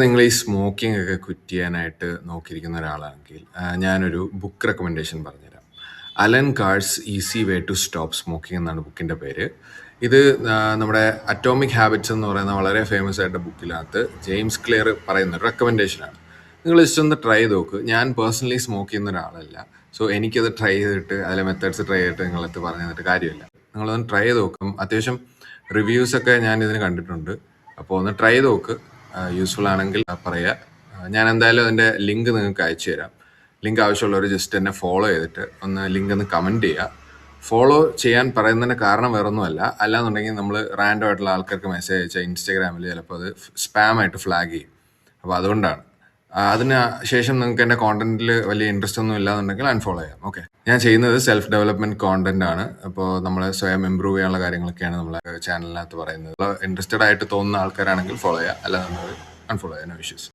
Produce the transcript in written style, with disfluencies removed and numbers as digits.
നിങ്ങൾ ഈ സ്മോക്കിംഗ് ഒക്കെ ക്വിറ്റ് ചെയ്യാനായിട്ട് നോക്കിയിരിക്കുന്ന ഒരാളാണെങ്കിൽ ഞാനൊരു ബുക്ക് റെക്കമെൻഡേഷൻ പറഞ്ഞുതരാം. Allen Carr's easy way to stop smoking എന്നാണ് ബുക്കിൻ്റെ പേര്. ഇത് നമ്മുടെ അറ്റോമിക് ഹാബിറ്റ്സ് എന്ന് പറയുന്ന വളരെ ഫേമസ് ആയിട്ട് ബുക്കിനകത്ത് ജെയിംസ് ക്ലിയർ പറയുന്ന ഒരു റെക്കമെൻഡേഷനാണ്. നിങ്ങൾ ജസ്റ്റ് ഒന്ന് ട്രൈ ചെയ്ത് നോക്ക്. ഞാൻ പേഴ്സണലി സ്മോക്ക് ചെയ്യുന്ന ഒരാളല്ല, സോ എനിക്കത് ട്രൈ ചെയ്തിട്ട് അതിലെ മെത്തേഡ്സ് ട്രൈ ചെയ്തിട്ട് നിങ്ങളത് പറഞ്ഞു തന്നിട്ട് കാര്യമില്ല. നിങ്ങളൊന്ന് ട്രൈ ചെയ്ത് നോക്കും. അത്യാവശ്യം റിവ്യൂസൊക്കെ ഞാൻ ഇതിന് കണ്ടിട്ടുണ്ട്. അപ്പോൾ ഒന്ന് ട്രൈ ചെയ്ത് നോക്ക്. യൂസ്ഫുൾ ആണെങ്കിൽ പറയുക. ഞാൻ എന്തായാലും അതിൻ്റെ ലിങ്ക് നിങ്ങൾക്ക് അയച്ചു തരാം. ലിങ്ക് ആവശ്യമുള്ളവർ ജസ്റ്റ് എന്നെ ഫോളോ ചെയ്തിട്ട് ലിങ്ക് ഒന്ന് കമൻറ്റ് ചെയ്യുക. ഫോളോ ചെയ്യാൻ പറയുന്നതിൻ്റെ കാരണം വേറൊന്നുമല്ല, അല്ലാന്നുണ്ടെങ്കിൽ നമ്മൾ റാൻഡം ആയിട്ടുള്ള ആൾക്കാർക്ക് മെസ്സേജ് അയച്ചാൽ ഇൻസ്റ്റാഗ്രാമിൽ ചിലപ്പോൾ അത് സ്പാം ആയിട്ട് ഫ്ലാഗ് ചെയ്യും. അപ്പോൾ അതുകൊണ്ടാണ്. അതിന് ശേഷം നിങ്ങൾക്ക് എൻ്റെ കോണ്ടന്റിൽ വലിയ ഇൻട്രസ്റ്റ് ഒന്നും ഇല്ലാന്നുണ്ടെങ്കിൽ അൺഫോളോ ചെയ്യാം. ഓക്കെ, ഞാൻ ചെയ്യുന്നത് സെൽഫ് ഡെവലപ്മെന്റ് കോണ്ടന്റ് ആണ്. അപ്പോൾ നമ്മളെ സ്വയം ഇമ്പ്രൂവ് ചെയ്യാനുള്ള കാര്യങ്ങളൊക്കെയാണ് നമ്മളെ ചാനലിനകത്ത് പറയുന്നത്. ഇൻട്രസ്റ്റഡ് ആയിട്ട് തോന്നുന്ന ആൾക്കാരാണെങ്കിൽ ഫോളോ ചെയ്യുക, അല്ലാതെ അൺഫോളോ ചെയ്യാൻ ഇഷ്യൂസ്.